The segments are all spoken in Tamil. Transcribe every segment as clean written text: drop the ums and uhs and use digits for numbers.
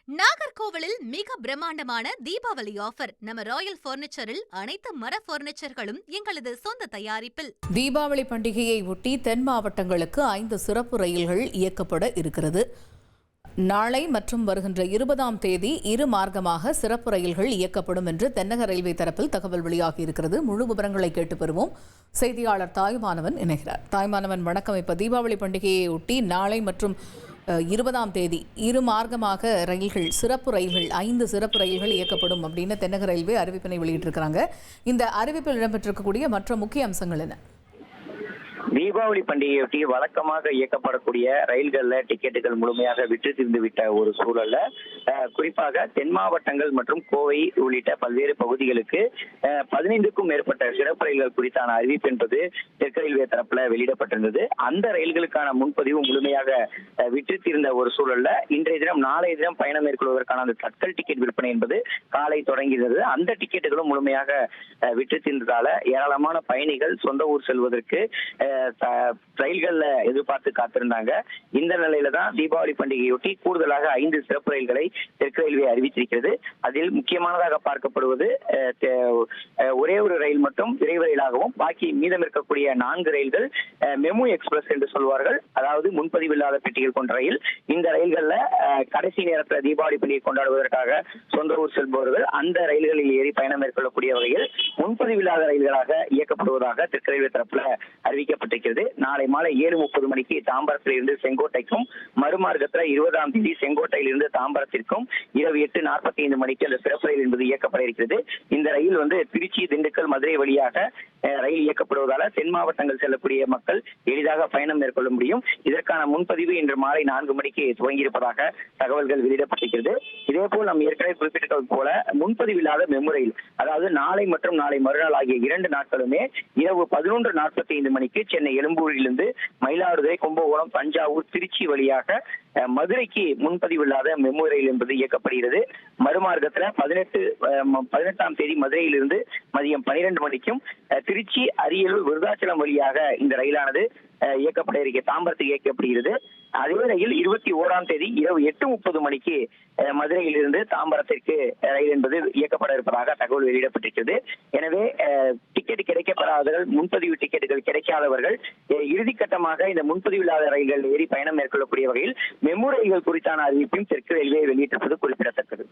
நாகர்கோவிலில் மிக பிரம்மாண்டமான தீபாவளி ஆஃபர். நம்ம ராயல் பர்னிச்சரில் அனைத்து மர பர்னிச்சர்களும் எங்களது சொந்த தயாரிப்பில். தீபாவளி பண்டிகையை ஒட்டி தென் மாவட்டங்களுக்கு 5 சிறப்பு ரயில்கள் இயக்கப்பட இருக்கிறது. நாளை மற்றும் வருகின்ற 20ஆம் தேதி இரு மார்க்கமாக சிறப்பு ரயில்கள் இயக்கப்படும் என்று தென்னக ரயில்வே தரப்பில் தகவல் வெளியாகியிருக்கிறது. முழு விவரங்களை கேட்டு பெறுவோம். செய்தியாளர் தாய்மானவன் இணைகிறார். தாய்மானவன், வணக்கம். இப்ப தீபாவளி பண்டிகையை ஒட்டி நாளை மற்றும் 20ஆம் தேதி இரு மார்க்கமாக ரயில்கள், சிறப்பு ரயில்கள் 5 சிறப்பு ரயில்கள் இயக்கப்படும் அப்படின்னு தென்னக ரயில்வே அறிவிப்பினை வெளியிட்டிருக்கிறாங்க. இந்த அறிவிப்பில் இடம்பெற்றிருக்கக்கூடிய மற்ற முக்கிய அம்சங்கள் என்ன? தீபாவளி பண்டிகையொட்டி வழக்கமாக இயக்கப்படக்கூடிய ரயில்கள்ல டிக்கெட்டுகள் முழுமையாக விற்று தீர்ந்து விட்ட ஒரு சூழல்ல குறிப்பாக தென் மாவட்டங்கள் மற்றும் கோவை உள்ளிட்ட பல்வேறு பகுதிகளுக்கு 15க்கும் மேற்பட்ட சிறப்பு ரயில்கள் குறித்தான அறிவிப்பு என்பது தெற்கு ரயில்வே தரப்புல வெளியிடப்பட்டிருந்தது. அந்த ரயில்களுக்கான முன்பதிவு முழுமையாக விற்று தீர்ந்த ஒரு சூழல்ல இன்றைய தினம் நாளைய தினம் பயணம் மேற்கொள்வதற்கான அந்த தட்கல் டிக்கெட் விற்பனை என்பது காலை தொடங்கியது. அந்த டிக்கெட்டுகளும் முழுமையாக விற்று தீர்ந்ததால ஏராளமான பயணிகள் சொந்த ஊர் செல்வதற்கு ரயில்கள்ல எதிர்பார்த்து காத்திருந்தாங்க. இந்த நிலையில தான் தீபாவளி பண்டிகையொட்டி கூடுதலாக 5 சிறப்பு ரயில்களை தெற்கு ரயில்வே அறிவித்திருக்கிறது. அதில் முக்கியமானதாக பார்க்கப்படுவது ஒரே ஒரு ரயில் மட்டும் விரைவு ரயிலாகவும், பாக்கி மீதம் இருக்கக்கூடிய 4 ரயில்கள் மெமு எக்ஸ்பிரஸ் என்று சொல்வார்கள், அதாவது முன்பதிவு இல்லாத பெட்டிகள் கொண்ட ரயில். இந்த ரயில்கள்ல கடைசி நேரத்தில் தீபாவளி பண்டிகை கொண்டாடுவதற்காக சொந்த ஊர் செல்பவர்கள் அந்த ரயில்களில் ஏறி பயணம் மேற்கொள்ளக்கூடிய வகையில் முன்பதிவு இல்லாத ரயில்களாக இயக்கப்படுவதாக தெற்கு ரயில்வே தரப்புல அறிவிக்கப்பட்டிருக்கிறது. நாளை மாலை 7:30 மணிக்கு தாம்பரத்தில் இருந்து செங்கோட்டைக்கும், மறுமார்க்கத்தில் 20ஆம் தேதி செங்கோட்டையில் இருந்து தாம்பரத்திற்கும், இரவு 8:45 மணிக்கு அந்த சிறப்பு ரயில் என்பது இயக்கப்பட இருக்கிறது. இந்த ரயில் திருச்சி, திண்டுக்கல், மதுரை வழியாக ரயில் இயக்கப்படுவதால தென் மாவட்டங்கள் செல்லக்கூடிய மக்கள் எளிதாக பயணம் மேற்கொள்ள முடியும். இதற்கான முன்பதிவு இன்று மாலை 4 மணிக்கு துவங்கியிருப்பதாக தகவல்கள் வெளியிடப்பட்டிருக்கிறது. இதேபோல் நாம் ஏற்கனவே குறிப்பிட்டது போல முன்பதிவு இல்லாத மெமு ரயில், அதாவது நாளை மற்றும் நாளை மறுநாள் ஆகிய 2 நாட்களுமே இரவு 11:45 மணிக்கு சென்னை எழும்பூரிலிருந்து மயிலாடுதுறை, கும்பகோணம், தஞ்சாவூர், திருச்சி வழியாக மதுரைக்கு முன்பதிவு இல்லாத மெமு ரயில் என்பது இயக்கப்படுகிறது. மறுமார்க்கத்துல 18ஆம் தேதி மதுரையிலிருந்து மதியம் 12 மணிக்கும், திருச்சி, அரியலூர், விருதாச்சலம் வழியாக இந்த ரயிலானது இயக்கப்பட இருக்கிற தாம்பரத்துக்கு இயக்கப்படுகிறது. அதே ரயில் 21ஆம் தேதி இரவு 8:30 மணிக்கு மதுரையிலிருந்து தாம்பரத்திற்கு ரயில் என்பது இயக்கப்பட இருப்பதாக தகவல் வெளியிடப்பட்டிருக்கிறது. எனவே டிக்கெட் கிடைக்கப்படாதவர்கள், முன்பதிவு டிக்கெட்டுகள் கிடைக்காதவர்கள் இறுதிக்கட்டமாக இந்த முன்பதிவு இல்லாத ரயில்கள் ஏறி பயணம் மேற்கொள்ளக்கூடிய வகையில் மெமு ரயில்கள் குறித்தான அறிவிப்பையும் தெற்கு ரயில்வே வெளியிட்டிருப்பது குறிப்பிடத்தக்கது.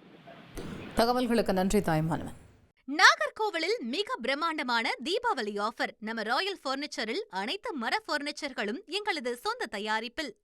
தகவல்களுக்கு நன்றி தாய்மானவன். நாகர்கோவிலில் மிக பிரம்மாண்டமான தீபாவளி ஆஃபர். நம்ம ராயல் பர்னிச்சரில் அனைத்து மர பர்னிச்சர்களும் எங்களது சொந்த தயாரிப்பில்.